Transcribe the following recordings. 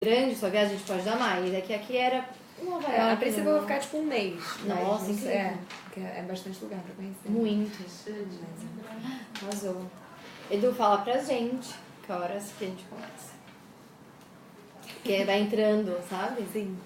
grande sua viagem, a gente pode dar mais. É que aqui era Nova York. A princípio eu vou ficar tipo um mês. Nossa, incrível. Porque é bastante lugar pra conhecer. Muito. Arrasou. Edu, fala pra gente que horas que a gente começa. Porque vai entrando, sabe? Sim.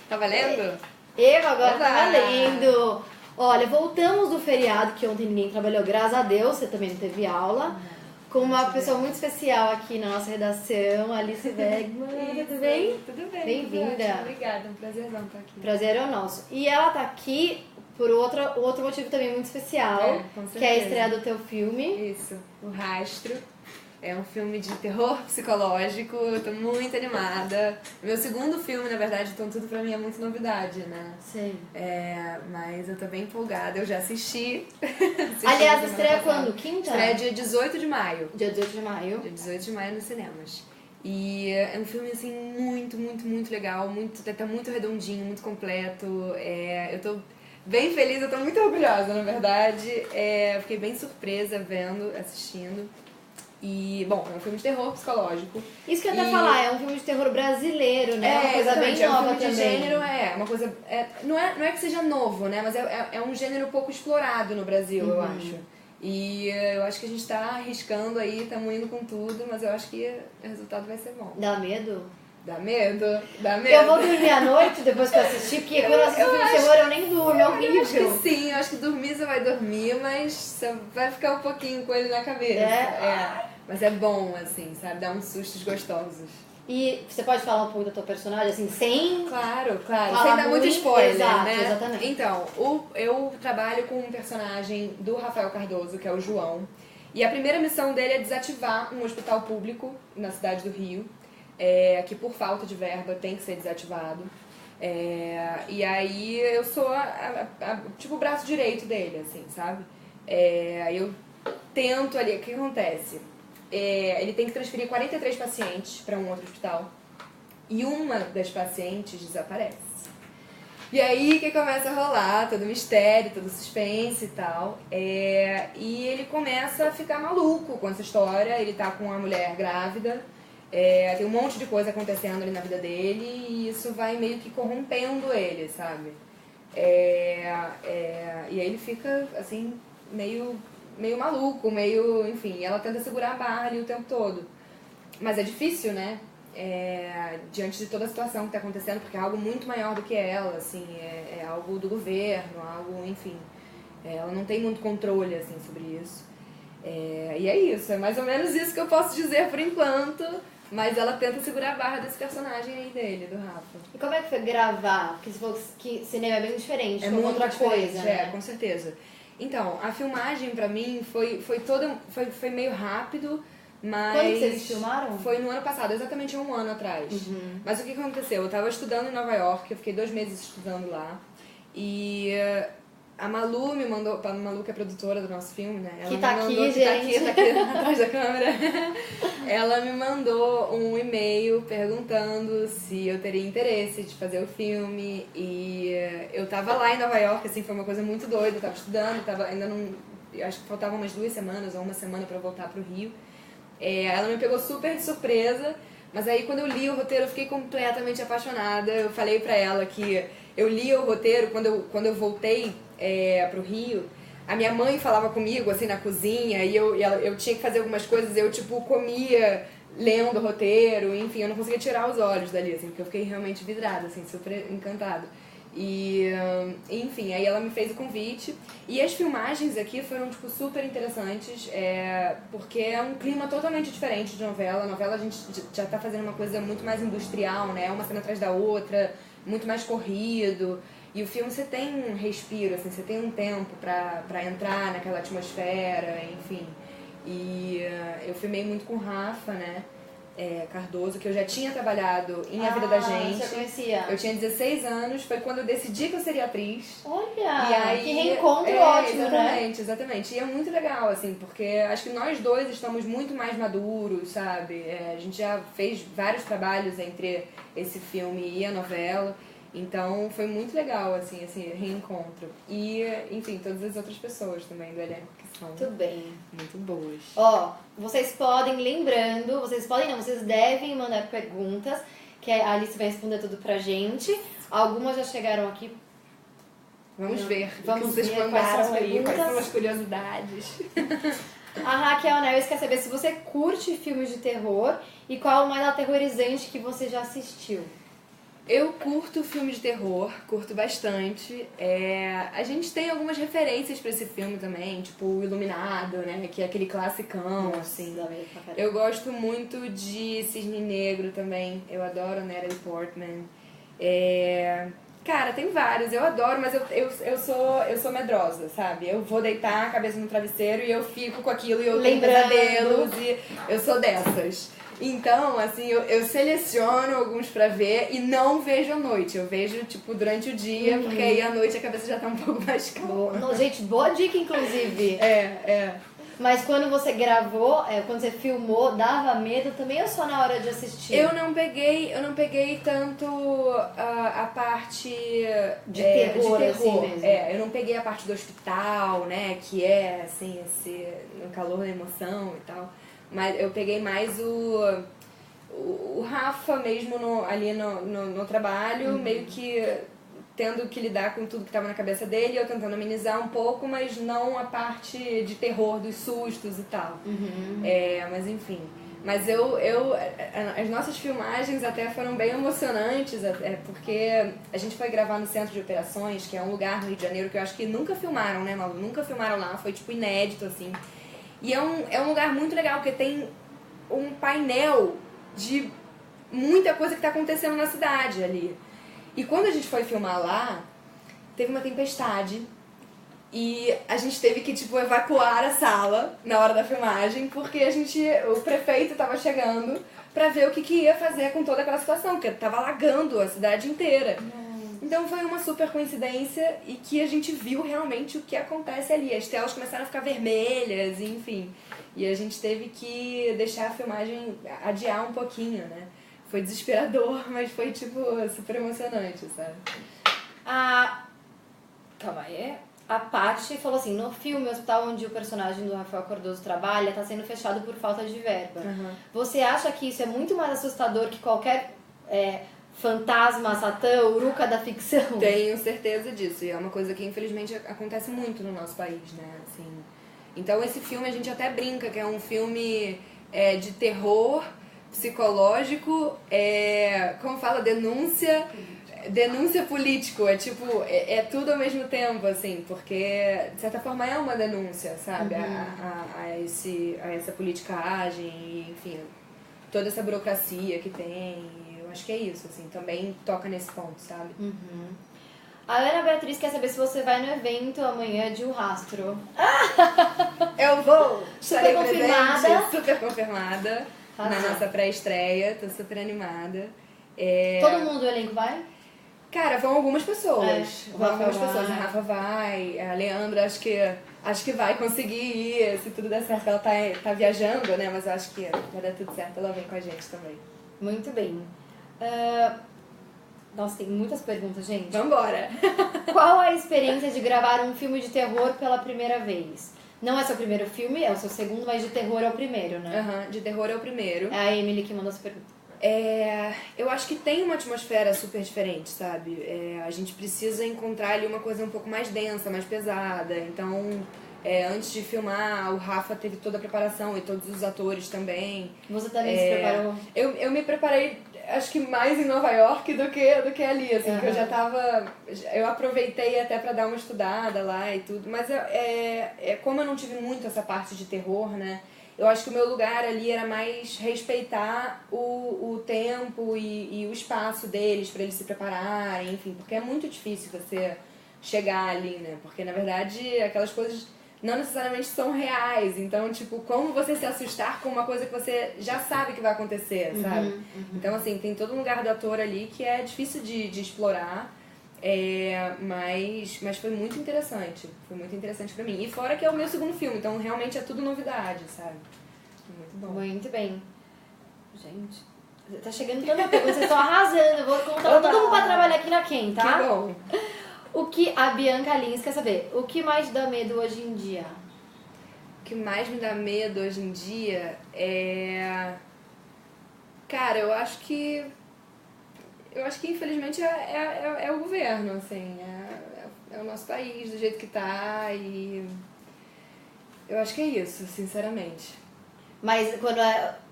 Tá valendo? Eu agora Oba! tá valendo. Olha, voltamos do feriado, que ontem ninguém trabalhou, graças a Deus, você também não teve aula. Com uma pessoa muito especial aqui na nossa redação, Alice Wegman. Tudo bem? Tudo bem. Bem-vinda. Obrigada, um prazerzão estar aqui. Prazer é o nosso. E ela tá aqui por outro motivo também muito especial, com certeza. que é a estreia do teu filme. Isso, O Rastro. É um filme de terror psicológico, eu tô muito animada. Meu segundo filme, na verdade, então tudo pra mim é muito novidade, né? Sim. Mas eu tô bem empolgada, eu já assisti. Aliás, estreia quando? Quinta? Estreia dia 18 de maio. Dia 18 de maio. Dia 18 de maio nos cinemas. E é um filme, assim, muito, muito, muito legal, tá muito redondinho, muito completo. Eu tô bem feliz, eu tô muito orgulhosa, na verdade. Fiquei bem surpresa assistindo. E, bom, é um filme de terror psicológico. Isso que eu ia até falar, é um filme de terror brasileiro, né? É uma coisa bem nova também. também. De gênero uma coisa... não é que seja novo, né? Mas é um gênero pouco explorado no Brasil, eu acho. E eu acho que a gente tá arriscando aí, estamos indo com tudo, mas eu acho que o resultado vai ser bom. Dá medo? Dá medo? Dá medo. Eu vou dormir à noite depois que eu assistir, porque quando eu assisto filme de terror eu nem durmo, é horrível. Eu acho que sim, eu acho que dormir você vai dormir, mas você vai ficar um pouquinho com ele na cabeça. Mas é bom, assim, sabe? Dá uns sustos gostosos. E você pode falar um pouco da tua personagem, assim, sem... Claro. Fala Sem dar muito spoiler, exato, né? Exatamente. Então, eu trabalho com um personagem do Rafael Cardoso, que é o João. E a primeira missão dele é desativar um hospital público na cidade do Rio, que por falta de verba tem que ser desativado. E aí eu sou tipo o braço direito dele, assim, sabe? Eu tento ali, o que acontece? Ele tem que transferir 43 pacientes para um outro hospital e uma das pacientes desaparece. E aí que começa a rolar todo mistério, todo suspense e tal. E ele começa a ficar maluco com essa história. Ele tá com uma mulher grávida, tem um monte de coisa acontecendo ali na vida dele e isso vai meio que corrompendo ele, sabe? E aí ele fica assim, meio maluco, enfim, ela tenta segurar a barra ali o tempo todo. Mas é difícil, né? Diante de toda a situação que está acontecendo, porque é algo muito maior do que ela, assim, é algo do governo, algo, enfim. Ela não tem muito controle, assim, sobre isso. E é isso, é mais ou menos isso que eu posso dizer por enquanto, mas ela tenta segurar a barra desse personagem aí dele, do Rafa. E como é que foi gravar? Porque você falou que cinema é bem diferente, é foi muito outra coisa, né? Com certeza. Então, a filmagem pra mim foi meio rápido, mas... Quando vocês filmaram? Foi no ano passado, exatamente há um ano atrás. Mas o que aconteceu? Eu tava estudando em Nova York, eu fiquei 2 meses estudando lá, e a Malu me mandou, a Malu que é produtora do nosso filme, né? Ela que tá me mandou, aqui, gente. Tá aqui atrás da câmera. Ela me mandou um e-mail perguntando se eu teria interesse de fazer o filme. E eu tava lá em Nova York, assim, foi uma coisa muito doida. Eu tava estudando, ainda não... Acho que faltavam umas 2 semanas ou 1 semana pra eu voltar pro Rio. Ela me pegou super de surpresa. Mas aí quando eu li o roteiro eu fiquei completamente apaixonada. Eu falei pra ela que eu li o roteiro quando eu voltei pro Rio. A minha mãe falava comigo, assim, na cozinha, e eu tinha que fazer algumas coisas, eu, tipo, comia lendo o roteiro, enfim, eu não conseguia tirar os olhos dali, assim, porque eu fiquei realmente vidrada, assim, super encantada. E, enfim, aí ela me fez o convite, e as filmagens aqui foram, tipo, super interessantes, porque é um clima totalmente diferente de novela. A novela a gente já tá fazendo uma coisa muito mais industrial, né, uma cena atrás da outra, muito mais corrido. E o filme você tem um respiro, assim, você tem um tempo pra entrar naquela atmosfera, enfim. E eu filmei muito com o Rafa, né, Cardoso, que eu já tinha trabalhado em A Vida da Gente. Você conhecia? Eu tinha 16 anos, foi quando eu decidi que eu seria atriz. Olha, e aí, que reencontro ótimo, exatamente, né? Exatamente, e é muito legal, assim, porque acho que nós dois estamos muito mais maduros, sabe? A gente já fez vários trabalhos entre esse filme e a novela. Então foi muito legal, assim, esse reencontro. E, enfim, todas as outras pessoas também do elenco que são Muito bem. muito boas. Ó, vocês podem, lembrando, vocês podem não, vocês devem mandar perguntas, que a Alice vai responder tudo pra gente. Algumas já chegaram aqui. Vamos ver Vamos o que vocês ver quais são mandaram as aí, quais perguntas. são as curiosidades. A Raquel Neves quer saber se você curte filmes de terror e qual o mais aterrorizante que você já assistiu. Eu curto filme de terror, curto bastante. A gente tem algumas referências pra esse filme também, tipo o Iluminado, né? Que é aquele classicão, assim. Eu gosto muito de Cisne Negro também. Eu adoro Natalie Portman. Cara, tem vários, eu adoro, mas eu sou medrosa, sabe? Eu vou deitar a cabeça no travesseiro e eu fico com aquilo e eu tenho pesadelos e eu sou dessas. Então, assim, eu seleciono alguns pra ver e não vejo à noite. Eu vejo, tipo, durante o dia, porque aí à noite a cabeça já tá um pouco mais calma. Gente, boa dica, inclusive. Mas quando você gravou, quando você filmou, dava medo também ou só na hora de assistir? Eu não peguei tanto a parte de terror. Assim mesmo. Eu não peguei a parte do hospital, né, que é assim, esse no calor da emoção e tal. Mas eu peguei mais o Rafa mesmo ali no trabalho, meio que tendo que lidar com tudo que estava na cabeça dele, eu tentando amenizar um pouco, mas não a parte de terror, dos sustos e tal. Mas enfim. Mas as nossas filmagens até foram bem emocionantes, porque a gente foi gravar no Centro de Operações, que é um lugar no Rio de Janeiro que eu acho que nunca filmaram, né, Malu? Nunca filmaram lá, foi tipo inédito, assim. E é um lugar muito legal, porque tem um painel de muita coisa que tá acontecendo na cidade ali. E quando a gente foi filmar lá, teve uma tempestade e a gente teve que, tipo, evacuar a sala na hora da filmagem, porque o prefeito tava chegando pra ver o que ia fazer com toda aquela situação, porque tava alagando a cidade inteira. Então foi uma super coincidência e que a gente viu realmente o que acontece ali. As telas começaram a ficar vermelhas, enfim. E a gente teve que deixar a filmagem adiar um pouquinho, né? Foi desesperador, mas foi, tipo, super emocionante, sabe? Calma aí. A Paty falou assim, no filme, o hospital onde o personagem do Rafael Cardoso trabalha está sendo fechado por falta de verba. Você acha que isso é muito mais assustador que qualquer fantasma, satã, uruca da ficção? Tenho certeza disso. E é uma coisa que, infelizmente, acontece muito no nosso país, né? Assim, então, esse filme a gente até brinca que é um filme de terror psicológico, como fala, denúncia político, é tudo ao mesmo tempo, assim, porque de certa forma é uma denúncia, sabe, a essa politicagem, e, enfim, toda essa burocracia que tem, eu acho que é isso, assim, também toca nesse ponto, sabe. A Ana Beatriz quer saber se você vai no evento amanhã de O Rastro. Eu vou! Super confirmada. Presente, super confirmada. Na nossa pré-estreia, tô super animada. Todo mundo do elenco vai? Cara, vão algumas pessoas. Vão algumas pessoas. A Rafa vai, a Leandra acho que vai conseguir ir, se tudo der certo. Ela tá viajando, né? Mas eu acho que vai dar tudo certo, ela vem com a gente também. Muito bem. Nossa, tem muitas perguntas, gente. Vambora! Qual a experiência de gravar um filme de terror pela primeira vez? Não é seu primeiro filme, é o seu segundo, mas de terror é o primeiro, né? De terror é o primeiro. É a Emily que mandou essa pergunta. Eu acho que tem uma atmosfera super diferente, sabe? A gente precisa encontrar ali uma coisa um pouco mais densa, mais pesada. Então, antes de filmar, o Rafa teve toda a preparação e todos os atores também. Você também se preparou? Eu me preparei, acho que mais em Nova York do que ali, assim, porque eu já tava... Eu aproveitei até pra dar uma estudada lá e tudo, mas como eu não tive muito essa parte de terror, né? Eu acho que o meu lugar ali era mais respeitar o tempo e o espaço deles pra eles se prepararem, enfim, porque é muito difícil você chegar ali, né? Porque, na verdade, aquelas coisas não necessariamente são reais. Então, tipo, como você se assustar com uma coisa que você já sabe que vai acontecer, sabe? Então, assim, tem todo um lugar do ator ali que é difícil de explorar. Mas foi muito interessante. Foi muito interessante pra mim. E fora que é o meu segundo filme, então realmente é tudo novidade, sabe? Muito bom. Muito bem. Gente, Tá chegando tanta coisa, vocês estão arrasando. Eu vou contar todo mundo pra trabalhar aqui na Quem, tá? Que bom. O que a Bianca Lins quer saber? O que mais te dá medo hoje em dia? O que mais me dá medo hoje em dia é... Cara, eu acho que infelizmente é o governo, assim, é o nosso país do jeito que tá e eu acho que é isso, sinceramente. Mas quando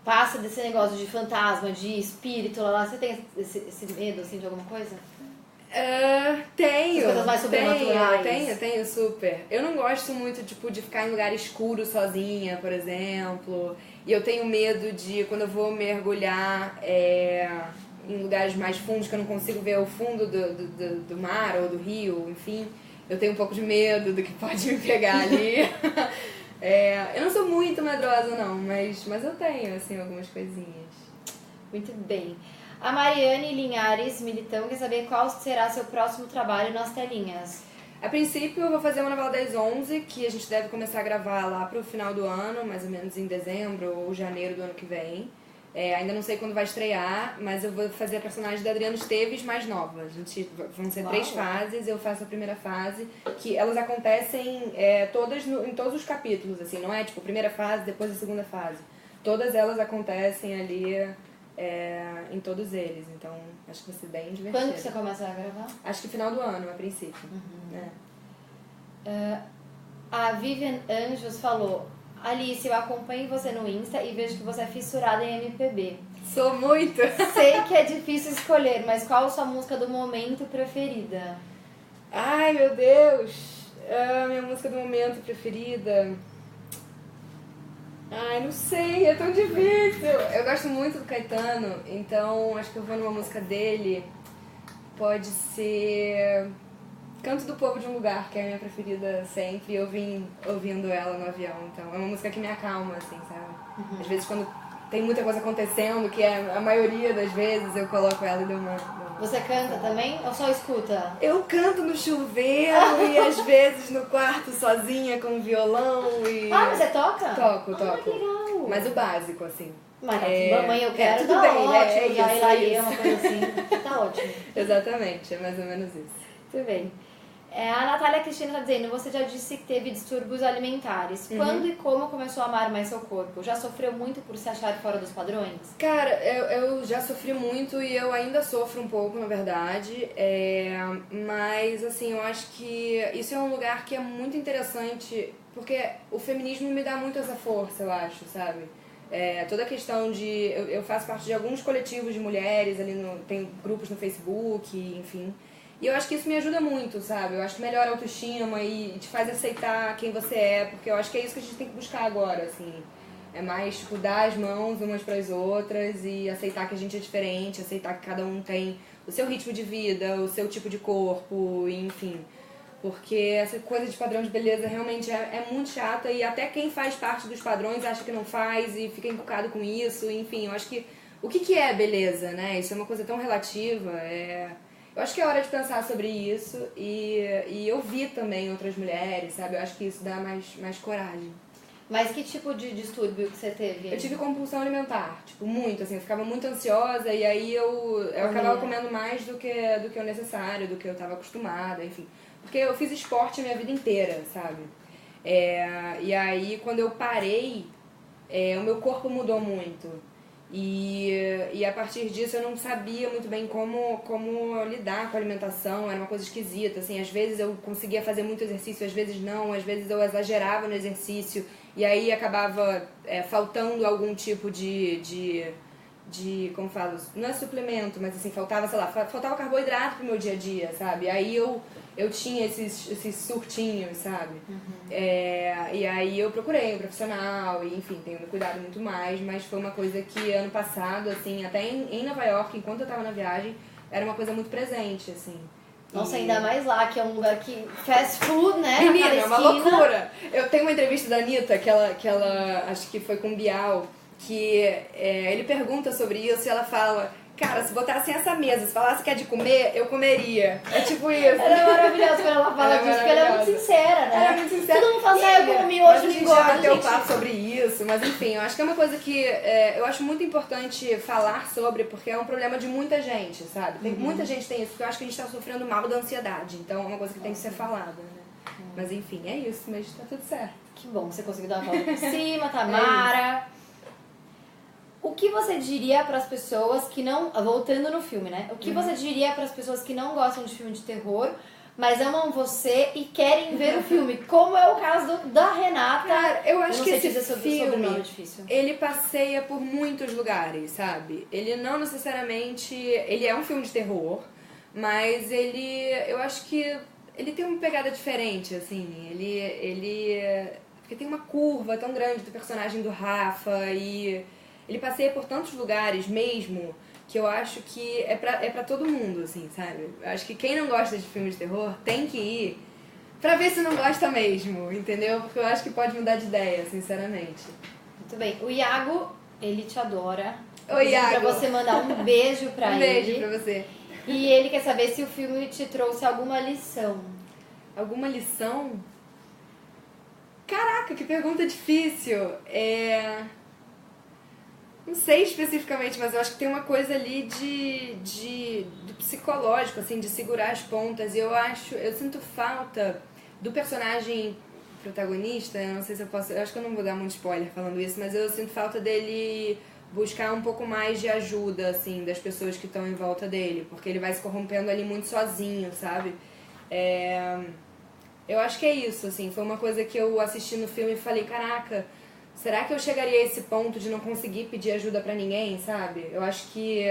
passa desse negócio de fantasma, de espírito, lá, você tem esse medo, assim, de alguma coisa? Tenho. As coisas mais sobrenaturais. Tenho super. Eu não gosto muito, tipo, de ficar em lugar escuro sozinha, por exemplo. E eu tenho medo de, quando eu vou mergulhar em lugares mais fundos, que eu não consigo ver o fundo do mar ou do rio, enfim. Eu tenho um pouco de medo do que pode me pegar ali. Eu não sou muito medrosa, não, mas eu tenho, assim, algumas coisinhas. Muito bem. A Mariane Linhares Militão quer saber qual será seu próximo trabalho nas telinhas. A princípio eu vou fazer uma novela das 11, que a gente deve começar a gravar lá pro final do ano, mais ou menos em dezembro ou janeiro do ano que vem. Ainda não sei quando vai estrear, mas eu vou fazer a personagem da Adriana Esteves mais nova. Vão ser 3 fases, eu faço a primeira fase, que elas acontecem todas em todos os capítulos, assim, não é tipo primeira fase, depois a segunda fase. Todas elas acontecem ali em todos eles, então acho que vai ser bem divertido. Quando que você começa a gravar? Acho que final do ano, a princípio. A Vivian Anjos falou: Alice, eu acompanho você no Insta e vejo que você é fissurada em MPB. Sou muito! Sei que é difícil escolher, mas qual a sua música do momento preferida? Ai, meu Deus! Minha música do momento preferida... Ai, não sei, é tão difícil. Eu gosto muito do Caetano, então acho que eu vou numa música dele. Pode ser Canto do Povo de um Lugar, que é a minha preferida sempre. Eu vim ouvindo ela no avião, então é uma música que me acalma, assim, sabe? Às vezes quando tem muita coisa acontecendo, que é a maioria das vezes, eu coloco ela e dou uma... Você canta também ou só escuta? Eu canto no chuveiro e às vezes no quarto sozinha com violão e... Ah, mas você toca? Toco. Ah, que legal. Mas o básico, assim. Mas mamãe, eu quero, tudo tá bem, ótimo, já isso, ir uma coisa assim, tá ótimo. Exatamente, é mais ou menos isso. Muito bem. A Natália Cristina tá dizendo, você já disse que teve distúrbios alimentares. Quando e como começou a amar mais seu corpo? Já sofreu muito por se achar fora dos padrões? Cara, eu já sofri muito e eu ainda sofro um pouco, na verdade. Mas, assim, eu acho que isso é um lugar que é muito interessante, porque o feminismo me dá muito essa força, eu acho, sabe? Toda a questão de... Eu faço parte de alguns coletivos de mulheres, tem grupos no Facebook, enfim... E eu acho que isso me ajuda muito, sabe? Eu acho que melhora a autoestima e te faz aceitar quem você é, porque eu acho que é isso que a gente tem que buscar agora, assim. É mais, tipo, dar as mãos umas para as outras e aceitar que a gente é diferente, aceitar que cada um tem o seu ritmo de vida, o seu tipo de corpo, enfim. Porque essa coisa de padrão de beleza realmente é muito chata e até quem faz parte dos padrões acha que não faz e fica encucado com isso, enfim. Eu acho que... O que é beleza, né? Isso é uma coisa tão relativa, Eu acho que é hora de pensar sobre isso e ouvir também outras mulheres, sabe? Eu acho que isso dá mais coragem. Mas que tipo de distúrbio que você teve? Eu tive compulsão alimentar, tipo, muito, assim, eu ficava muito ansiosa e aí eu acabava comendo mais do que o necessário, do que eu estava acostumada, enfim. Porque eu fiz esporte a minha vida inteira, sabe? E aí, quando eu parei, o meu corpo mudou muito. E a partir disso eu não sabia muito bem como lidar com a alimentação, era uma coisa esquisita, assim, às vezes eu conseguia fazer muito exercício, às vezes não, às vezes eu exagerava no exercício e aí acabava faltando algum tipo de como falo, não é suplemento, mas assim, faltava, sei lá, faltava carboidrato pro meu dia a dia, sabe? Aí eu tinha esses surtinhos, sabe? E aí eu procurei um profissional e, enfim, tenho me cuidado muito mais, mas foi uma coisa que ano passado, assim, até em Nova York, enquanto eu tava na viagem, era uma coisa muito presente, assim. Nossa, ainda mais lá, que é um lugar que fast food, né? Menina, é uma loucura! Eu tenho uma entrevista da Anitta, que ela acho que foi com o Bial, que ele pergunta sobre isso e ela fala Cara, se botassem essa mesa, se falasse que é de comer, eu comeria. É tipo isso. Ela é maravilhosa quando ela fala disso, porque ela é muito sincera, né? Ela é muito sincera. Todo mundo fala assim, eu comi hoje, não engorda, a gente já bateu papo sobre isso, mas enfim, eu acho que é uma coisa que eu acho muito importante falar sobre, porque é um problema de muita gente, sabe? Muita gente tem isso, porque eu acho que a gente tá sofrendo mal da ansiedade, então é uma coisa que tem que ser falada, né? Mas enfim, é isso, mas tá tudo certo. Que bom que você conseguiu dar uma volta por cima, Tamara. O que você diria para as pessoas que não... Voltando no filme, né? O que você diria para as pessoas que não gostam de filme de terror, mas amam você e querem ver o filme? Como é o caso da Renata. Cara, eu acho que esse filme, ele passeia por muitos lugares, sabe? Ele não necessariamente... Ele é um filme de terror, mas eu acho que ele tem uma pegada diferente, assim. Porque tem uma curva tão grande do personagem do Rafa e... Ele passeia por tantos lugares mesmo, que eu acho que é pra todo mundo, assim, sabe? Eu acho que quem não gosta de filme de terror tem que ir pra ver se não gosta mesmo, entendeu? Porque eu acho que pode mudar de ideia, sinceramente. Muito bem. O Iago, ele te adora. Oi, Iago. Pra você mandar um beijo pra ele. Um beijo pra você. E ele quer saber se o filme te trouxe alguma lição. Alguma lição? Caraca, que pergunta difícil. Não sei especificamente, mas eu acho que tem uma coisa ali do psicológico, assim, de segurar as pontas. E eu sinto falta do personagem protagonista, eu não sei se eu acho que eu não vou dar muito spoiler falando isso, mas eu sinto falta dele buscar um pouco mais de ajuda, assim, das pessoas que estão em volta dele, porque ele vai se corrompendo ali muito sozinho, sabe? Eu acho que é isso, assim, foi uma coisa que eu assisti no filme e falei, caraca, será que eu chegaria a esse ponto de não conseguir pedir ajuda pra ninguém, sabe? Eu acho que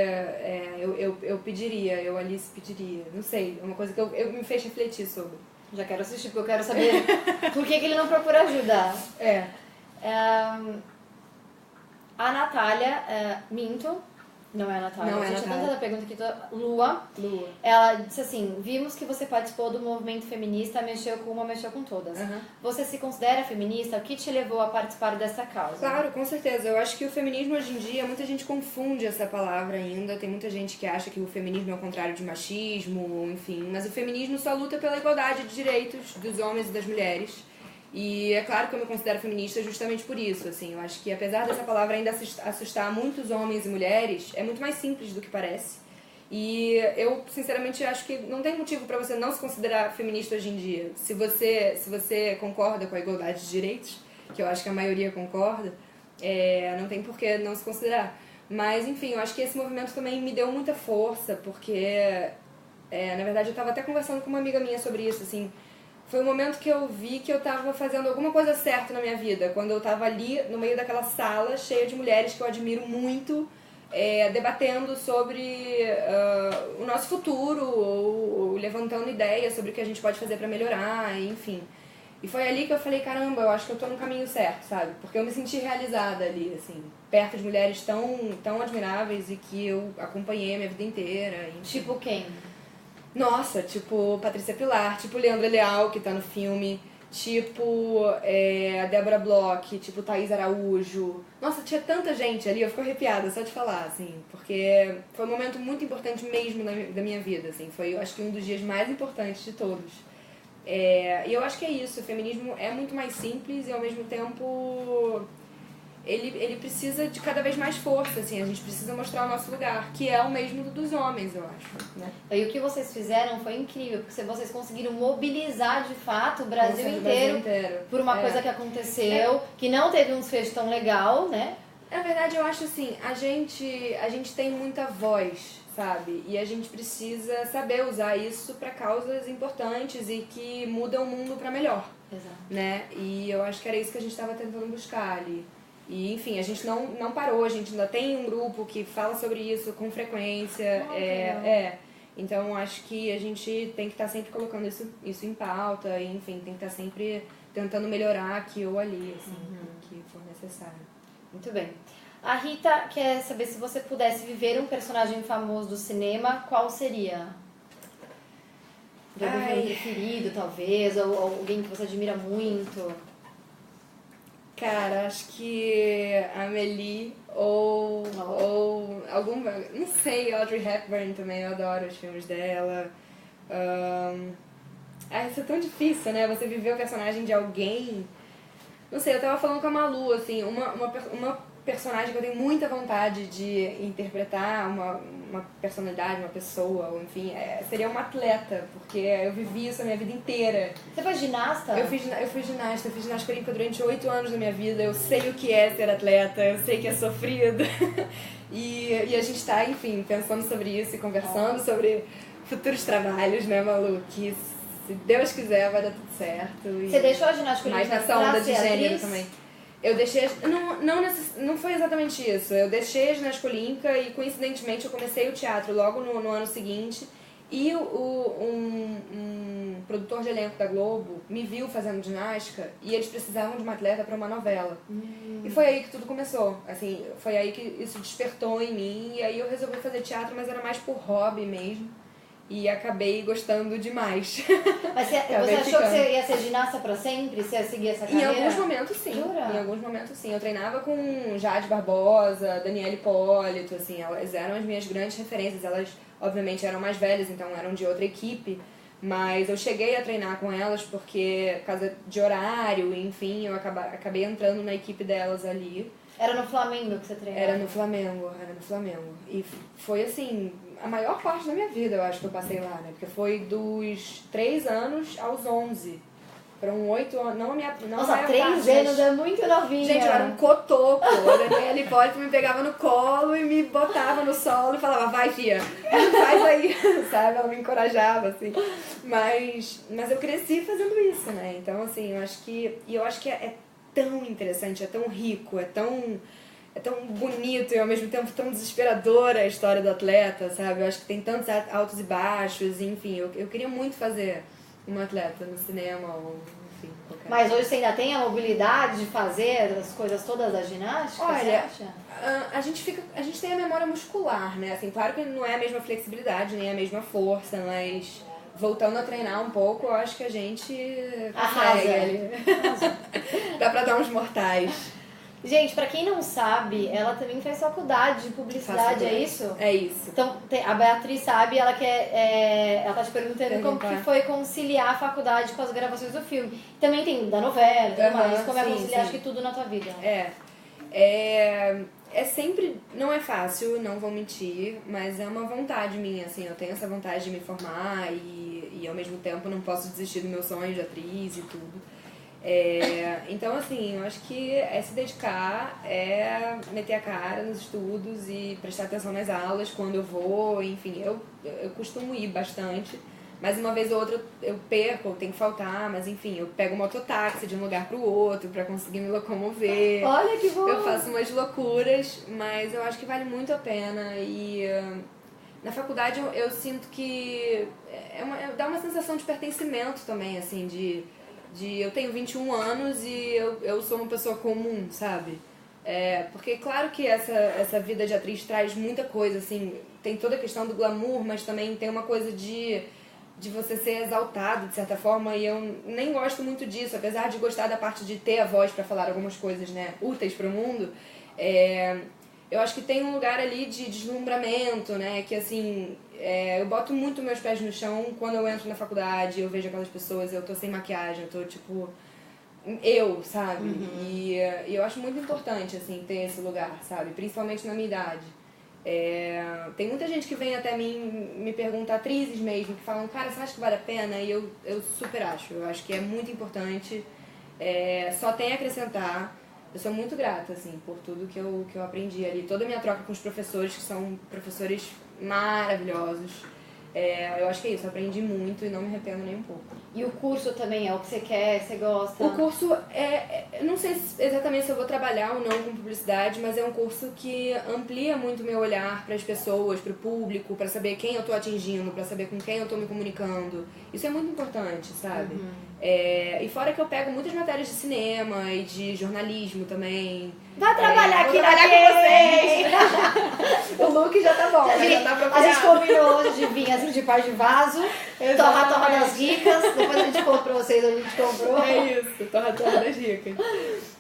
eu pediria, eu Alice pediria, não sei, é uma coisa que eu me fez refletir sobre. Já quero assistir, porque eu quero saber por que ele não procura ajuda. A Natália, Minto, não é a Natália, não é a Natália. Tanta pergunta aqui, Lua. Lua. Ela disse assim, vimos que você participou do movimento feminista, mexeu com uma, mexeu com todas. Você se considera feminista? O que te levou a participar dessa causa? Claro, com certeza. Eu acho que o feminismo hoje em dia, muita gente confunde essa palavra ainda. Tem muita gente que acha que o feminismo é o contrário de machismo, enfim. Mas o feminismo só luta pela igualdade de direitos dos homens e das mulheres. E é claro que eu me considero feminista justamente por isso, assim. Eu acho que apesar dessa palavra ainda assustar muitos homens e mulheres, é muito mais simples do que parece. E eu, sinceramente, acho que não tem motivo para você não se considerar feminista hoje em dia. Se você concorda com a igualdade de direitos, que eu acho que a maioria concorda, não tem por que não se considerar. Mas, enfim, eu acho que esse movimento também me deu muita força, porque, na verdade, eu estava até conversando com uma amiga minha sobre isso, assim. Foi um momento que eu vi que eu estava fazendo alguma coisa certa na minha vida, quando eu estava ali no meio daquela sala cheia de mulheres que eu admiro muito, debatendo sobre o nosso futuro, ou levantando ideias sobre o que a gente pode fazer para melhorar, enfim. E foi ali que eu falei, caramba, eu acho que eu tô no caminho certo, sabe? Porque eu me senti realizada ali, assim, perto de mulheres tão admiráveis e que eu acompanhei a minha vida inteira. Enfim. Tipo quem? Nossa, tipo Patrícia Pilar, tipo Leandra Leal, que tá no filme, tipo a Débora Bloch, tipo Thaís Araújo. Nossa, tinha tanta gente ali, eu fico arrepiada só de falar, assim, porque foi um momento muito importante mesmo da minha vida, assim, foi, eu acho que um dos dias mais importantes de todos. E eu acho que é isso, o feminismo é muito mais simples e ao mesmo tempo ele precisa de cada vez mais força, assim, a gente precisa mostrar o nosso lugar, que é o mesmo dos homens, eu acho, né? E o que vocês fizeram foi incrível, porque vocês conseguiram mobilizar de fato o Brasil inteiro por uma coisa que aconteceu, que não teve um desfecho tão legal, né? Na verdade, eu acho assim, a gente tem muita voz, sabe? E a gente precisa saber usar isso para causas importantes e que mudam o mundo para melhor. Exato. Né? E eu acho que era isso que a gente estava tentando buscar ali. E, enfim, a gente não parou, a gente ainda tem um grupo que fala sobre isso com frequência. Então, acho que a gente tem que estar sempre colocando isso em pauta, e, enfim, tem que estar sempre tentando melhorar aqui ou ali, assim, que for necessário. Muito bem. A Rita quer saber se você pudesse viver um personagem famoso do cinema, qual seria? De algum filme preferido, talvez, ou alguém que você admira muito? Cara, acho que a Amélie ou algum... Não sei, Audrey Hepburn também, eu adoro os filmes dela. Isso é tão difícil, né? Você viver o personagem de alguém. Não sei, eu tava falando com a Malu, assim, uma personagem que eu tenho muita vontade de interpretar, uma personalidade, uma pessoa, ou enfim, seria uma atleta, porque eu vivi isso a minha vida inteira. Você foi ginasta? Eu fiz ginástica olímpica durante 8 anos da minha vida, eu sei o que é ser atleta, eu sei que é sofrido. E a gente tá, enfim, pensando sobre isso e conversando sobre futuros trabalhos, né, Malu? Que se Deus quiser vai dar tudo certo. Você deixou a ginástica olímpica nessa onda de gênero atriz? também. Eu deixei... Não foi exatamente isso. Eu deixei a ginástica olímpica e, coincidentemente, eu comecei o teatro logo no ano seguinte. E um produtor de elenco da Globo me viu fazendo ginástica e eles precisavam de uma atleta para uma novela. E foi aí que tudo começou. Assim, foi aí que isso despertou em mim. E aí eu resolvi fazer teatro, mas era mais por hobby mesmo. E acabei gostando demais. Mas você achou que você ia ser ginasta pra sempre? Você ia seguir essa carreira? Em alguns momentos, sim. Jura? Em alguns momentos, sim. Eu treinava com Jade Barbosa, Daniela Hipólito, assim, elas eram as minhas grandes referências. Elas, obviamente, eram mais velhas, então eram de outra equipe. Mas eu cheguei a treinar com elas porque, por causa de horário, enfim, eu acabei entrando na equipe delas ali. Era no Flamengo que você treinava? Era no Flamengo. E foi assim, a maior parte da minha vida, eu acho que eu passei lá, né? Porque foi dos 3 anos aos 11. Foram 8 anos, Nossa, 3 anos é muito novinha. Gente, eu era um cotoco. A Daniela Hipólito me pegava no colo e me botava no solo e falava, vai, fia, faz aí, sabe? Ela me encorajava, assim. Mas eu cresci fazendo isso, né? Então, assim, eu acho que é tão interessante, é tão rico, é tão bonito e ao mesmo tempo tão desesperadora a história do atleta, sabe? Eu acho que tem tantos altos e baixos, enfim, eu queria muito fazer uma atleta no cinema ou enfim, qualquer Mas hoje você ainda tem a mobilidade de fazer as coisas todas da ginástica? Olha, você acha? a gente tem a memória muscular, né? Assim, claro que não é a mesma flexibilidade, nem a mesma força, mas voltando a treinar um pouco, eu acho que a gente arrasa ali. Dá pra dar uns mortais. Gente, pra quem não sabe, ela também faz faculdade de publicidade, é isso? É isso. Então, a Beatriz sabe, ela ela tá te perguntando como que foi conciliar a faculdade com as gravações do filme. Também tem da novela e tudo mais, como é conciliar, acho que tudo na tua vida. É sempre, não é fácil, não vou mentir, mas é uma vontade minha, assim, eu tenho essa vontade de me formar e ao mesmo tempo não posso desistir do meu sonho de atriz e tudo. Então, assim, eu acho que é se dedicar, é meter a cara nos estudos e prestar atenção nas aulas quando eu vou, enfim, eu costumo ir bastante, mas uma vez ou outra eu perco, eu tenho que faltar, mas enfim, eu pego um mototáxi de um lugar pro outro pra conseguir me locomover. Olha que bom! Eu faço umas loucuras, mas eu acho que vale muito a pena e na faculdade eu sinto que dá uma sensação de pertencimento também, assim, eu tenho 21 anos e eu sou uma pessoa comum, sabe? Porque claro que essa vida de atriz traz muita coisa, assim, tem toda a questão do glamour, mas também tem uma coisa de você ser exaltado, de certa forma, e eu nem gosto muito disso, apesar de gostar da parte de ter a voz pra falar algumas coisas, né, úteis pro mundo, eu acho que tem um lugar ali de deslumbramento, né, que assim, eu boto muito meus pés no chão quando eu entro na faculdade, eu vejo aquelas pessoas, eu tô sem maquiagem, eu tô tipo, sabe? E eu acho muito importante, assim, ter esse lugar, sabe? Principalmente na minha idade. Tem muita gente que vem até mim me pergunta, atrizes mesmo, que falam, cara, você acha que vale a pena? E eu super acho, eu acho que é muito importante, só tem a acrescentar. Eu sou muito grata, assim, por tudo que eu aprendi ali. Toda a minha troca com os professores, que são professores maravilhosos. Eu acho que é isso, eu aprendi muito e não me arrependo nem um pouco. E o curso também é o que você quer, você gosta? O curso eu não sei exatamente se eu vou trabalhar ou não com publicidade, mas é um curso que amplia muito o meu olhar para as pessoas, para o público, para saber quem eu estou atingindo, para saber com quem eu estou me comunicando. Isso é muito importante, sabe? E fora que eu pego muitas matérias de cinema e de jornalismo também. Vai trabalhar aqui trabalhar com vocês. O look já tá bom, já tá apropriado. A gente combinou hoje de vir assim de par de vaso, torra das ricas, depois a gente comprou vocês, a gente comprou. É isso, torra das ricas.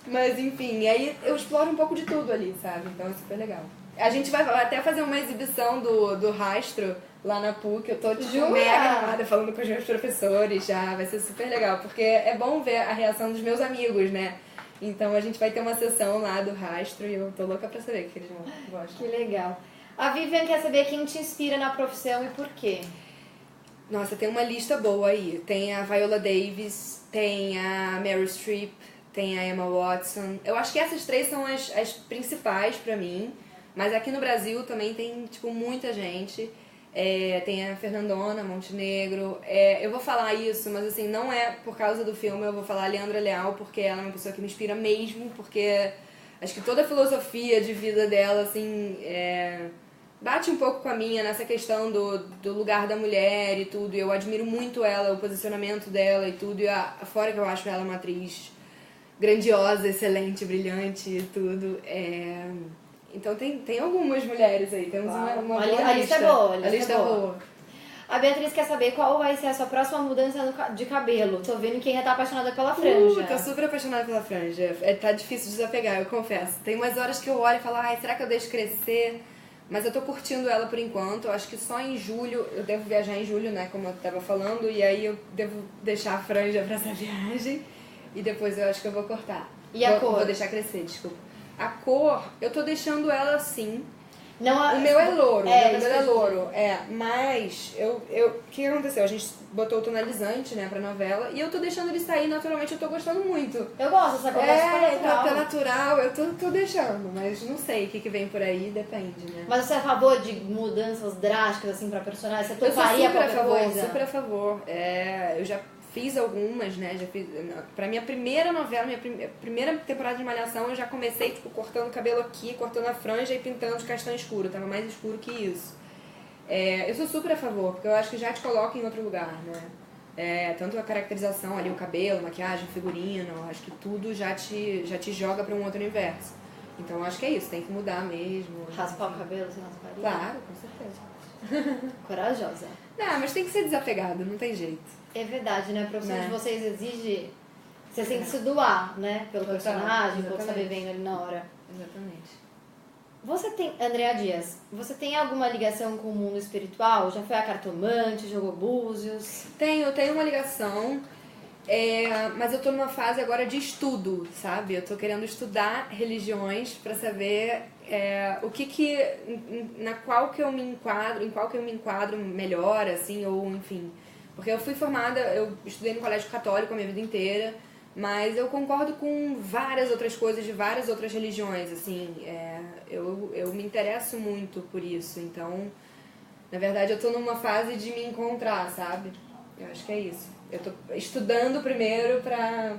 Mas enfim, e aí eu exploro um pouco de tudo ali, sabe? Então é super legal. A gente vai até fazer uma exibição do rastro lá na PUC, eu tô tipo mega animada falando com os meus professores já, vai ser super legal, porque é bom ver a reação dos meus amigos, né? Então a gente vai ter uma sessão lá do rastro e eu tô louca pra saber o que eles gostam. Que legal. A Vivian quer saber quem te inspira na profissão e por quê. Nossa, tem uma lista boa aí. Tem a Viola Davis, tem a Meryl Streep, tem a Emma Watson. Eu acho que essas três são as principais pra mim. Mas aqui no Brasil também tem, tipo, muita gente. Tem a Fernandona Montenegro. Eu vou falar isso, mas assim, não é por causa do filme. Eu vou falar a Leandra Leal, porque ela é uma pessoa que me inspira mesmo. Porque acho que toda a filosofia de vida dela, assim, bate um pouco com a minha nessa questão do lugar da mulher e tudo. E eu admiro muito ela, o posicionamento dela e tudo. E fora que eu acho ela uma atriz grandiosa, excelente, brilhante e tudo. Então tem algumas mulheres aí, temos uma boa lista. A lista é boa, a lista é boa. A Beatriz quer saber qual vai ser a sua próxima mudança de cabelo. Tô vendo que ainda tá apaixonada pela franja. Tô super apaixonada pela franja. Tá difícil de desapegar, eu confesso. Tem umas horas que eu olho e falo, será que eu deixo crescer? Mas eu tô curtindo ela por enquanto. Eu acho que só em julho, eu devo viajar em julho, né, como eu tava falando. E aí eu devo deixar a franja pra essa viagem. E depois eu acho que eu vou cortar. E a cor? Vou deixar crescer, desculpa. A cor, eu tô deixando ela assim. Não, o meu é louro, o meu cabelo é isso louro. Mas o que aconteceu? A gente botou o tonalizante, né, pra novela, e eu tô deixando ele sair naturalmente, eu tô gostando muito. Eu gosto dessa cor, super natural. Tá natural, eu tô deixando, mas não sei o que vem por aí, depende, né? Mas você é a favor de mudanças drásticas, assim, pra personagem? Você Eu sou toparia super a qualquer favor, coisa? super a favor. Eu já fiz algumas, né? Pra minha primeira novela, minha primeira temporada de Malhação, eu já comecei, tipo, cortando o cabelo aqui, cortando a franja e pintando de castanho escuro. Tava mais escuro que isso. Eu sou super a favor, porque eu acho que já te coloca em outro lugar, né? Tanto a caracterização ali, o cabelo, maquiagem, figurino, eu acho que tudo já te joga pra um outro universo. Então eu acho que é isso, tem que mudar mesmo. Raspar o cabelo, você rasparia? Claro, com certeza. Corajosa. Não, mas tem que ser desapegado, não tem jeito. É verdade, né? A profissão Né? de vocês exige... Vocês têm que se doar, né? Pelo Total, personagem, pelo que você tá exatamente. vivendo ali na hora. Exatamente. Você tem... Andrea Dias, você tem alguma ligação com o mundo espiritual? Já foi a cartomante, jogou búzios? Tenho uma ligação, mas eu tô numa fase agora de estudo, sabe? Eu tô querendo estudar religiões pra saber em qual que eu me enquadro melhor, assim, ou enfim. Porque eu fui formada, eu estudei no colégio católico a minha vida inteira, mas eu concordo com várias outras coisas de várias outras religiões, assim, eu me interesso muito por isso, então, na verdade, eu tô numa fase de me encontrar, sabe? Eu acho que é isso. Eu tô estudando primeiro pra...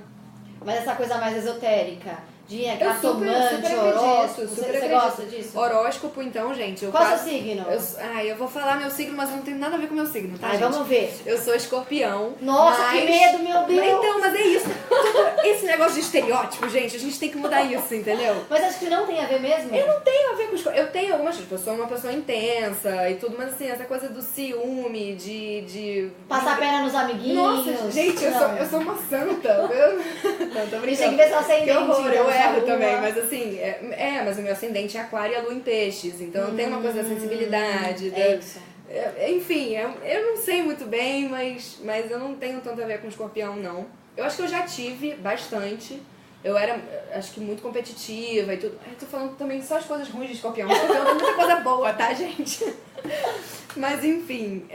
Mas essa coisa mais esotérica, de cartomante, horóscopo, você gosta disso? Horóscopo, então, gente, Qual é o seu signo? Eu vou falar meu signo, mas não tem nada a ver com meu signo, tá, gente? Vamos ver. Eu sou escorpião. Nossa, que medo, meu Deus! Então, mas é isso. Esse negócio de estereótipo, gente, a gente tem que mudar isso, entendeu? Mas acho que não tem a ver mesmo? Eu não tenho a ver com escorpião. Eu tenho algumas coisas, eu sou uma pessoa intensa e tudo, mas assim, essa coisa do ciúme, de... Passar a perna nos amiguinhos. Nossa, gente, eu sou uma santa. Não, tô brincando. A gente tem que ver seu ascendente. Que horror, eu erro lua. também, mas assim, mas o meu ascendente é aquário e a lua em peixes, então tem uma coisa da sensibilidade. Isso. Enfim, eu não sei muito bem, mas eu não tenho tanto a ver com escorpião, não. Eu acho que eu já tive bastante. Eu era, acho que, muito competitiva e tudo. Eu tô falando também só as coisas ruins de escorpião. Escorpião tem muita coisa boa, tá, gente? Mas, enfim,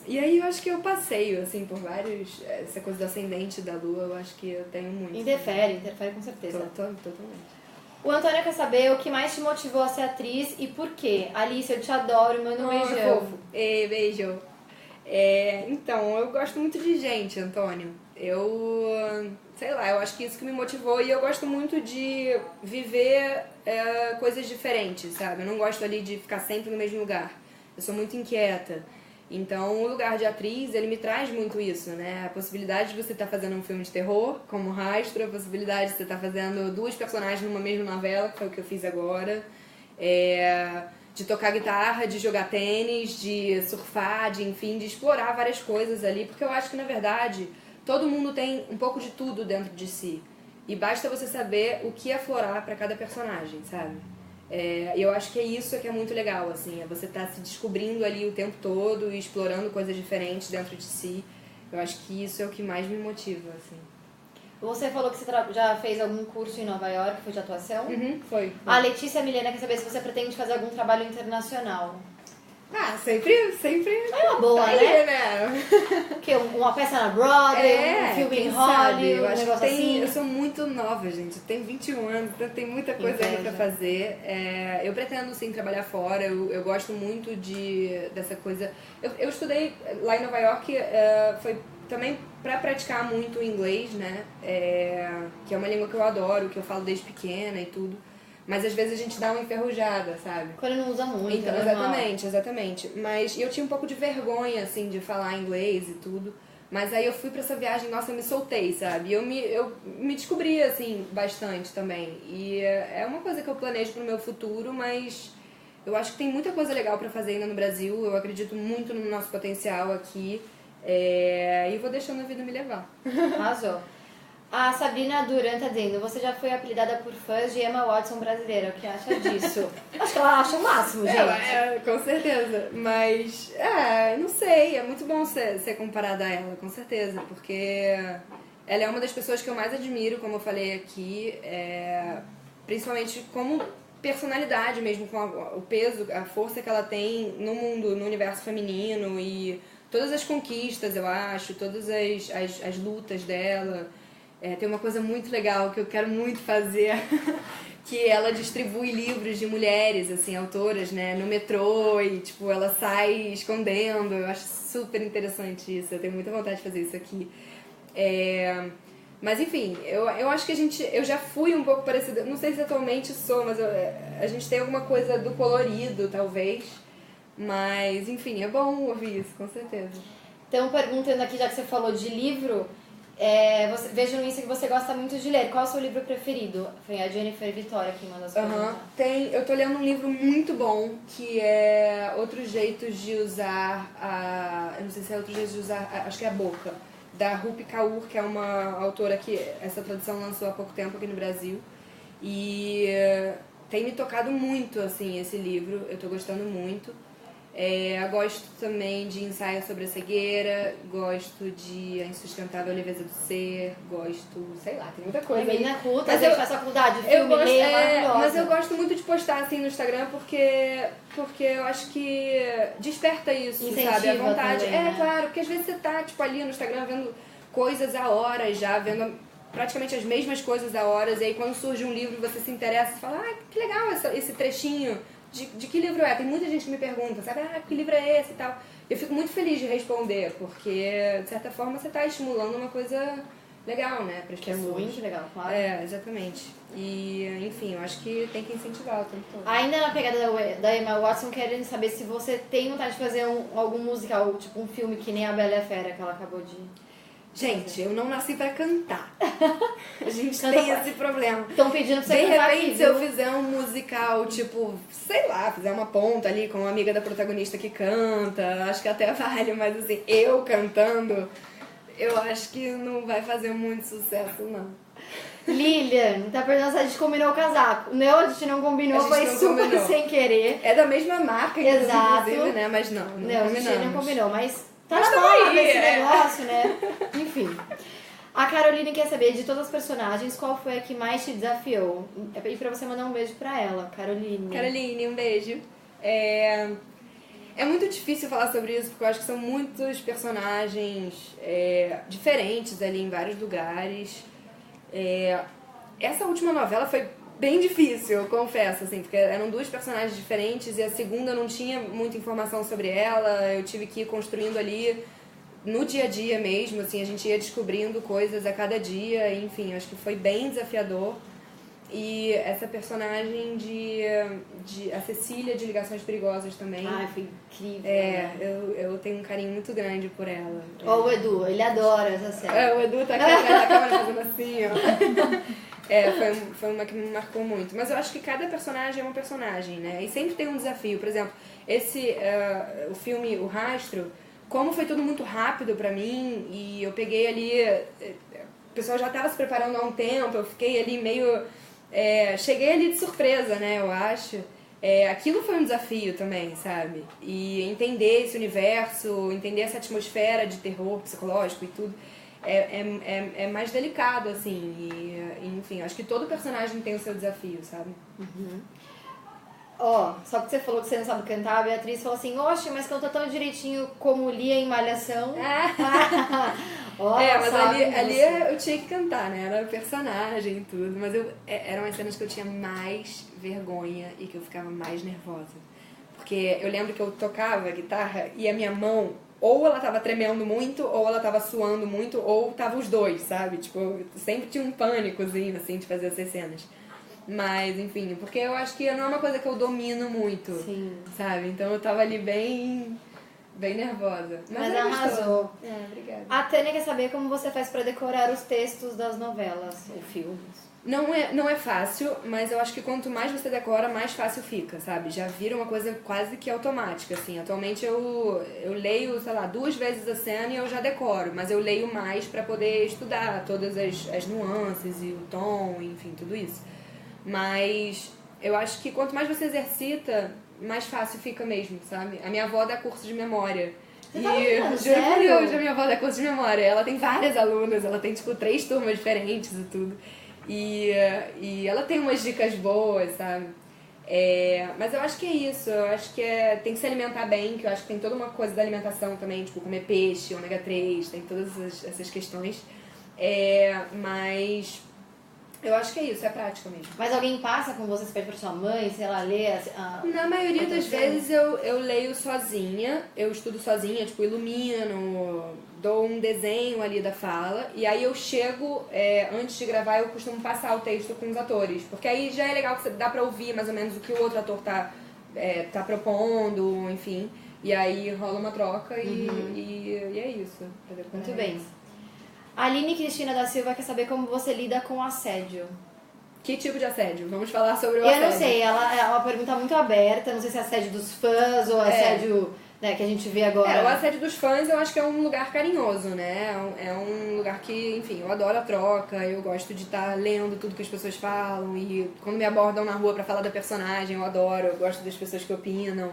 e aí eu acho que eu passeio, assim, por vários... Essa coisa do ascendente da lua, eu acho que eu tenho muito. Interfere com certeza. Totalmente. O Antônio quer saber o que mais te motivou a ser atriz e por quê. Alice, eu te adoro, manda um beijão. Fofo. Beijo. Então, eu gosto muito de gente, Antônio. Sei lá, eu acho que isso que me motivou e eu gosto muito de viver coisas diferentes, sabe? Eu não gosto ali de ficar sempre no mesmo lugar. Eu sou muito inquieta. Então, o lugar de atriz, ele me traz muito isso, né? A possibilidade de você estar fazendo um filme de terror, como Rastro, a possibilidade de você estar fazendo 2 personagens numa mesma novela, que foi o que eu fiz agora, de tocar guitarra, de jogar tênis, de surfar, enfim, de explorar várias coisas ali, porque eu acho que, na verdade, todo mundo tem um pouco de tudo dentro de si. E basta você saber o que aflorar para cada personagem, sabe? E eu acho que é isso que é muito legal, assim, é você estar se descobrindo ali o tempo todo e explorando coisas diferentes dentro de si. Eu acho que isso é o que mais me motiva, assim. Você falou que você já fez algum curso em Nova York, foi de atuação? Foi. A Letícia Milena quer saber se você pretende fazer algum trabalho internacional. Sempre. É uma boa, né? Que uma peça na Broadway, um filme em Hollywood, um negócio assim. Eu sou muito nova, gente. Eu tenho 21 anos, então tem muita coisa ainda pra fazer. Eu pretendo, sim, trabalhar fora. Eu gosto muito dessa coisa. Eu estudei lá em Nova York, foi também pra praticar muito o inglês, né? Que é uma língua que eu adoro, que eu falo desde pequena e tudo. Mas às vezes a gente dá uma enferrujada, sabe? Quando não usa muito, então, exatamente. Mas eu tinha um pouco de vergonha, assim, de falar inglês e tudo. Mas aí eu fui pra essa viagem, nossa, eu me soltei, sabe? Eu me descobri, assim, bastante também. E é uma coisa que eu planejo pro meu futuro, mas eu acho que tem muita coisa legal pra fazer ainda no Brasil. Eu acredito muito no nosso potencial aqui. E vou deixando a vida me levar. Arrasou. A Sabrina Duran tá dizendo, você já foi apelidada por fãs de Emma Watson brasileira, o que acha disso? Acho que ela acha o máximo, gente. Com certeza. Mas, não sei, é muito bom ser comparada a ela, com certeza, porque ela é uma das pessoas que eu mais admiro, como eu falei aqui, principalmente como personalidade mesmo, com o peso, a força que ela tem no mundo, no universo feminino e todas as conquistas, eu acho, todas as lutas dela. Tem uma coisa muito legal que eu quero muito fazer, que ela distribui livros de mulheres, assim, autoras, né, no metrô e, tipo, ela sai escondendo. Eu acho super interessante isso, eu tenho muita vontade de fazer isso aqui. Mas, enfim, eu acho que eu já fui um pouco parecida, não sei se atualmente sou, mas a gente tem alguma coisa do colorido, talvez. Mas, enfim, é bom ouvir isso, com certeza. Então, perguntando aqui, já que você falou de livro... vejo no Insta que você gosta muito de ler. Qual é o seu livro preferido? Foi a Jennifer Vitória que manda as perguntas. Eu tô lendo um livro muito bom, que é Outros Jeitos de Usar eu não sei se é Outros Jeitos de Usar, acho que é a Boca, da Rupi Kaur, que é uma autora que essa tradução lançou há pouco tempo aqui no Brasil. E tem me tocado muito, assim, esse livro. Eu tô gostando muito. Eu gosto também de Ensaio sobre a Cegueira, gosto de A Insustentável Leveza do Ser, gosto, sei lá, tem muita coisa. Menina culta, mas gente faz faculdade, filme, mas eu gosto muito de postar assim no Instagram porque eu acho que desperta isso, incentiva, sabe? A vontade. Também, né? Claro, porque às vezes você tá tipo ali no Instagram vendo coisas há horas já, vendo praticamente as mesmas coisas há horas, e aí quando surge um livro você se interessa e fala, que legal esse trechinho. De que livro é? Tem muita gente que me pergunta, sabe? Que livro é esse e tal. Eu fico muito feliz de responder, porque, de certa forma, você está estimulando uma coisa legal, né? Para as pessoas. É muito legal, claro. Exatamente. E, enfim, eu acho que tem que incentivar o tempo todo. Ainda na pegada da Emma Watson, querendo saber se você tem vontade de fazer algum musical, tipo um filme que nem A Bela e a Fera, que ela acabou de... Gente, eu não nasci pra cantar. A gente tem esse problema. Estão pedindo pra você cantar. De repente, se eu fizer um musical, tipo, sei lá, fizer uma ponta ali com uma amiga da protagonista que canta, acho que até vale, mas assim, eu cantando, eu acho que não vai fazer muito sucesso, não. Lilian, tá perguntando se a gente combinou o casaco. Não, a gente não combinou, foi super sem querer. É da mesma marca, inclusive, né? Mas não a gente não combinou, mas... Tá na moda esse negócio, né? Enfim. A Caroline quer saber, de todas as personagens, qual foi a que mais te desafiou? É pedir pra você mandar um beijo pra ela, Caroline. Caroline, um beijo. É muito difícil falar sobre isso, porque eu acho que são muitos personagens diferentes ali em vários lugares. Essa última novela foi bem difícil, eu confesso, assim, porque eram 2 personagens diferentes e a segunda eu não tinha muita informação sobre ela, eu tive que ir construindo ali no dia a dia mesmo, assim, a gente ia descobrindo coisas a cada dia, enfim, acho que foi bem desafiador. E essa personagem a Cecília de Ligações Perigosas também. Ai, foi incrível. Eu eu tenho um carinho muito grande por ela. Ó, o Edu, ele adora essa série. O Edu tá aqui atrás da câmera fazendo assim, ó. Foi uma que me marcou muito. Mas eu acho que cada personagem é uma personagem, né? E sempre tem um desafio. Por exemplo, o filme O Rastro, como foi tudo muito rápido pra mim, e eu peguei ali... O pessoal já tava se preparando há um tempo, eu fiquei ali meio... cheguei ali de surpresa, né, eu acho. Aquilo foi um desafio também, sabe? E entender esse universo, entender essa atmosfera de terror psicológico e tudo, é mais delicado, assim. Enfim, acho que todo personagem tem o seu desafio, sabe? Uhum. Ó, só porque você falou que você não sabe cantar, a Beatriz falou assim, oxe, mas cantou tão direitinho como Lia em Malhação. Mas ali eu tinha que cantar, né? Era personagem e tudo, mas eram as cenas que eu tinha mais vergonha e que eu ficava mais nervosa. Porque eu lembro que eu tocava guitarra e a minha mão, ou ela tava tremendo muito, ou ela tava suando muito, ou tava os dois, sabe? Tipo, eu sempre tinha um pânicozinho, assim, de fazer essas cenas. Mas, enfim, porque eu acho que não é uma coisa que eu domino muito, sim, sabe? Então eu tava ali bem nervosa. Mas arrasou. Obrigada. A Tânia quer saber como você faz pra decorar os textos das novelas ou filmes. Não é fácil, mas eu acho que quanto mais você decora, mais fácil fica, sabe? Já vira uma coisa quase que automática, assim. Atualmente eu leio, sei lá, 2 vezes a cena e eu já decoro, mas eu leio mais pra poder estudar todas as nuances e o tom, enfim, tudo isso. Mas eu acho que quanto mais você exercita, mais fácil fica mesmo, sabe? A minha avó dá curso de memória. Você tá brincando, juro por sério? Deus, a minha avó dá curso de memória. Ela tem várias alunas, ela tem, tipo, 3 turmas diferentes e tudo. E ela tem umas dicas boas, sabe? Mas eu acho que é isso, eu acho que tem que se alimentar bem, que eu acho que tem toda uma coisa da alimentação também, tipo, comer peixe, ômega 3, tem todas essas questões. Mas... eu acho que é isso, é prática mesmo. Mas alguém passa com você, você pede pra sua mãe, sei lá, lê? Na maioria das vezes eu leio sozinha, eu estudo sozinha, tipo, ilumino, dou um desenho ali da fala, e aí eu chego, antes de gravar, eu costumo passar o texto com os atores, porque aí já é legal que dá pra ouvir mais ou menos o que o outro ator tá propondo, enfim, e aí rola uma troca e é isso. Muito bem. A Aline Cristina da Silva quer saber como você lida com assédio. Que tipo de assédio? Vamos falar sobre o assédio. Eu não sei, ela é uma pergunta muito aberta, não sei se é assédio dos fãs ou assédio que a gente vê agora. O assédio dos fãs eu acho que é um lugar carinhoso, né? É um lugar que, enfim, eu adoro a troca, eu gosto de estar lendo tudo que as pessoas falam e quando me abordam na rua pra falar da personagem, eu adoro, eu gosto das pessoas que opinam.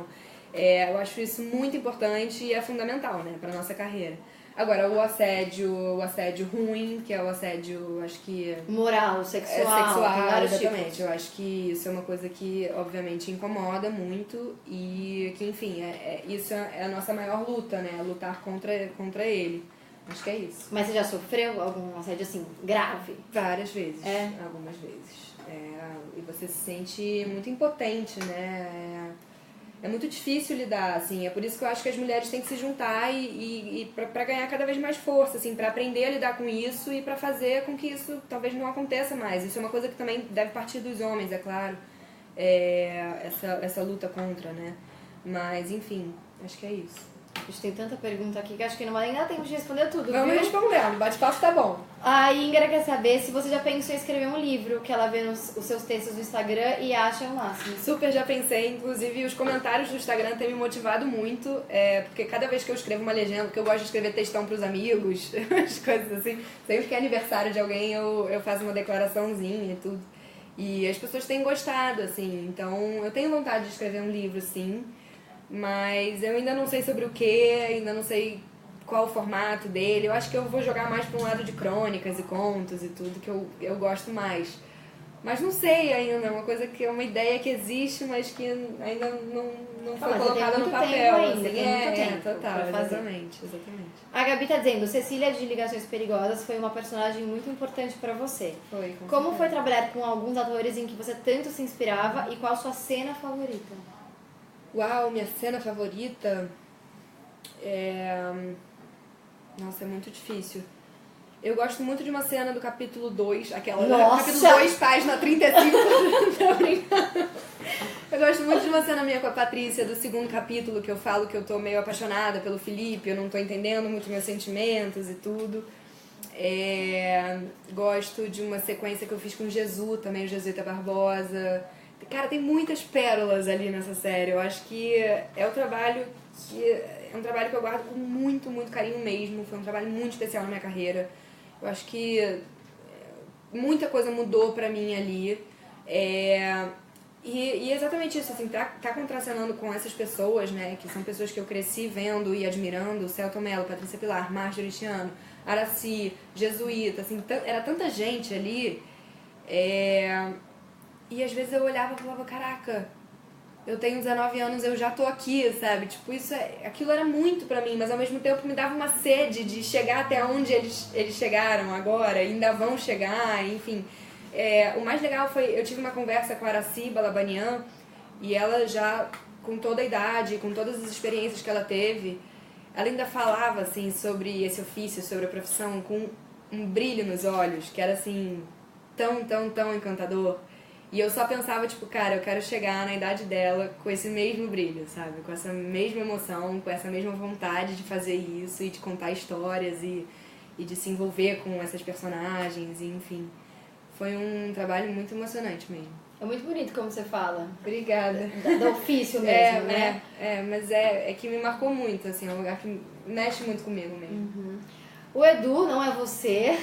Eu acho isso muito importante e é fundamental, né, pra nossa carreira. Agora, o assédio ruim, que é o assédio, acho que... moral, sexual, exatamente. tipos. Eu acho que isso é uma coisa que, obviamente, incomoda muito e que, enfim, isso é a nossa maior luta, né? Lutar contra ele. Acho que é isso. Mas você já sofreu algum assédio, assim, grave? Várias vezes. Algumas vezes. E você se sente muito impotente, né? É muito difícil lidar, assim, é por isso que eu acho que as mulheres têm que se juntar e pra ganhar cada vez mais força, assim, pra aprender a lidar com isso e pra fazer com que isso talvez não aconteça mais. Isso é uma coisa que também deve partir dos homens, é claro, essa luta contra, né? Mas, enfim, acho que é isso. A gente tem tanta pergunta aqui que acho que não vai nem dar tempo de responder tudo, Vamos viu? respondendo, o bate-papo tá bom. A Ingrid quer saber se você já pensou em escrever um livro, que ela vê os seus textos no Instagram e acha o máximo. Super já pensei, inclusive os comentários do Instagram têm me motivado muito, porque cada vez que eu escrevo uma legenda, porque eu gosto de escrever textão pros amigos, as coisas assim, sempre que é aniversário de alguém eu faço uma declaraçãozinha e tudo. E as pessoas têm gostado, assim, então eu tenho vontade de escrever um livro, sim, mas eu ainda não sei sobre o que, ainda não sei qual o formato dele. Eu acho que eu vou jogar mais para um lado de crônicas e contos e tudo, que eu gosto mais. Mas não sei ainda, é uma coisa que é uma ideia que existe, mas que ainda não foi colocada no papel. Ainda, tem muito tempo total, pra fazer. exatamente. A Gabi tá dizendo, Cecília de Ligações Perigosas foi uma personagem muito importante pra você. Foi, Como foi trabalhar com alguns atores em que você tanto se inspirava e qual sua cena favorita? Uau, minha cena favorita Nossa, é muito difícil. Eu gosto muito de uma cena do capítulo 2, aquela... Nossa! Capítulo 2, página 35. Tô brincando. Eu gosto muito de uma cena minha com a Patrícia, do segundo capítulo, que eu falo que eu tô meio apaixonada pelo Felipe, eu não tô entendendo muito meus sentimentos e tudo. Gosto de uma sequência que eu fiz com o Jesus também, o Jesuíta Barbosa. Cara, tem muitas pérolas ali nessa série. Eu acho que é um trabalho que eu guardo com muito, muito carinho mesmo. Foi um trabalho muito especial na minha carreira. Eu acho que muita coisa mudou pra mim ali. E exatamente isso, assim, tá contracenando com essas pessoas, né, que são pessoas que eu cresci vendo e admirando, Celton Mello, Patrícia Pilar, Marjorie Estiano, Araci, Jesuíta, assim, era tanta gente ali, e às vezes eu olhava e falava, caraca, eu tenho 19 anos, eu já tô aqui, sabe, tipo, aquilo era muito pra mim, mas ao mesmo tempo me dava uma sede de chegar até onde eles chegaram agora, ainda vão chegar, enfim. O mais legal foi, eu tive uma conversa com a Araci Balabanian, e ela já, com toda a idade, com todas as experiências que ela teve, ela ainda falava, assim, sobre esse ofício, sobre a profissão, com um brilho nos olhos, que era, assim, tão encantador. E eu só pensava, tipo, cara, eu quero chegar na idade dela com esse mesmo brilho, sabe? Com essa mesma emoção, com essa mesma vontade de fazer isso e de contar histórias e de se envolver com essas personagens, e, enfim. Foi um trabalho muito emocionante mesmo. É muito bonito como você fala. Obrigada. Do ofício mesmo, né? Mas é que me marcou muito, assim, é um lugar que mexe muito comigo mesmo. Uhum. O Edu, não é você,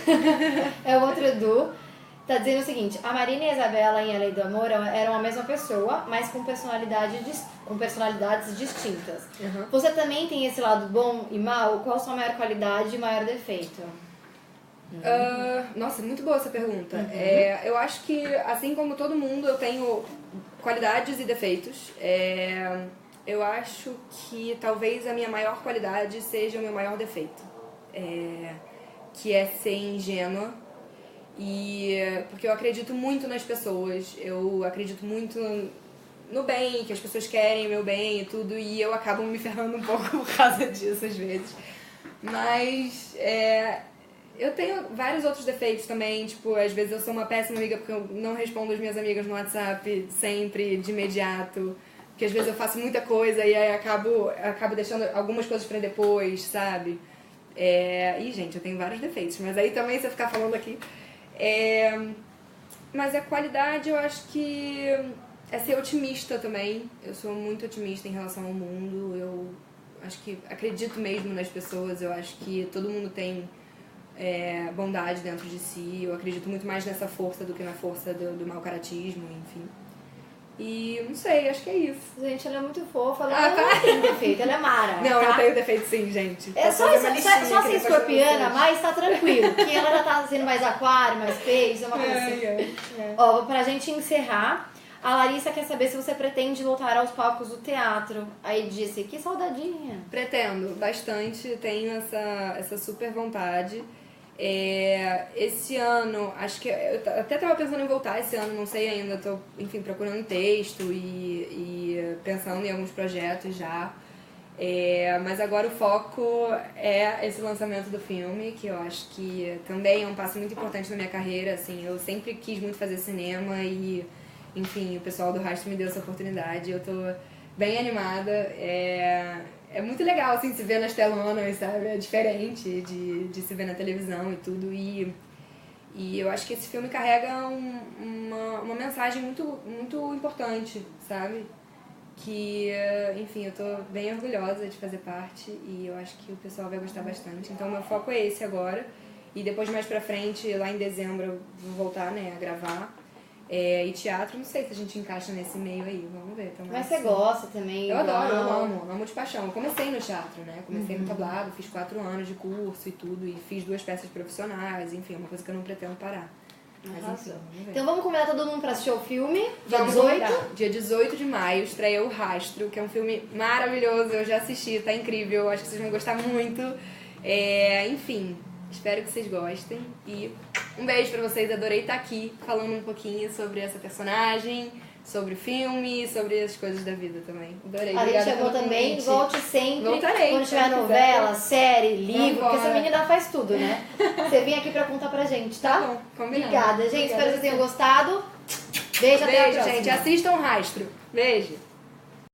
é o outro Edu, tá dizendo o seguinte: a Marina e a Isabela em A Lei do Amor eram a mesma pessoa, mas com personalidades distintas. Uhum. Você também tem esse lado bom e mal? Qual a sua maior qualidade e maior defeito? Nossa, muito boa essa pergunta. Eu acho que, assim como todo mundo, eu tenho qualidades e defeitos. Eu acho que talvez a minha maior qualidade seja o meu maior defeito. Que é ser ingênua. Porque eu acredito muito nas pessoas, eu acredito muito no bem, que as pessoas querem o meu bem e tudo, e eu acabo me ferrando um pouco por causa disso às vezes. Mas eu tenho vários outros defeitos também, tipo, às vezes eu sou uma péssima amiga porque eu não respondo as minhas amigas no WhatsApp sempre, de imediato, porque às vezes eu faço muita coisa e aí acabo deixando algumas coisas pra depois, sabe? E, gente, eu tenho vários defeitos, mas aí também se eu ficar falando aqui... Mas a qualidade eu acho que é ser otimista também. Eu sou muito otimista em relação ao mundo. Eu acho que acredito mesmo nas pessoas. Eu acho que todo mundo tem bondade dentro de si. Eu acredito muito mais nessa força do que na força do mau caratismo, enfim. E não sei, acho que é isso. Gente, ela é muito fofa, ela não tem defeito, ela é mara. Não, tá? Eu tenho defeito sim, gente. Só ser escorpiana, mas tá tranquilo. Porque ela já tá sendo mais aquário, mais peixe, é uma coisa assim. Ó, pra gente encerrar, a Larissa quer saber se você pretende voltar aos palcos do teatro. Aí disse, que saudadinha. Pretendo, bastante, tenho essa super vontade. Esse ano, acho que eu até tava pensando em voltar esse ano, não sei ainda, tô, enfim, procurando texto e pensando em alguns projetos já. Mas agora o foco é esse lançamento do filme, que eu acho que também é um passo muito importante na minha carreira, assim, eu sempre quis muito fazer cinema e, enfim, o pessoal do Rastro me deu essa oportunidade, eu tô bem animada. É muito legal, assim, se ver nas telonas, sabe? É diferente de se ver na televisão e tudo. E eu acho que esse filme carrega uma mensagem muito, muito importante, sabe? Que, enfim, eu tô bem orgulhosa de fazer parte e eu acho que o pessoal vai gostar bastante. Então, meu foco é esse agora. E depois, mais pra frente, lá em dezembro, eu vou voltar, né, a gravar. E teatro, não sei se a gente encaixa nesse meio aí, vamos ver. Mas você gosta também? Eu adoro, eu amo de paixão. Eu comecei no teatro, né? Comecei no tablado, fiz 4 anos de curso e tudo, e fiz 2 peças profissionais, enfim, é uma coisa que eu não pretendo parar. Mas enfim, vamos ver. Então vamos convidar todo mundo pra assistir o filme, dia Vamos 18? convidar. Dia 18 de maio, estreia O Rastro, que é um filme maravilhoso, eu já assisti, tá incrível, acho que vocês vão gostar muito. Enfim, espero que vocês gostem e um beijo pra vocês, adorei estar aqui falando um pouquinho sobre essa personagem, sobre o filme, sobre as coisas da vida também. Adorei. A gente chegou também, volte sempre. Voltarei. Quando tiver novela, série, livro, Vambora. porque essa menina faz tudo, né? Você vem aqui pra contar pra gente, tá? Tá bom, combinado. Obrigada, gente. Espero que vocês tenham gostado. Beijo, até a próxima. Gente. Assistam Rastro. Beijo!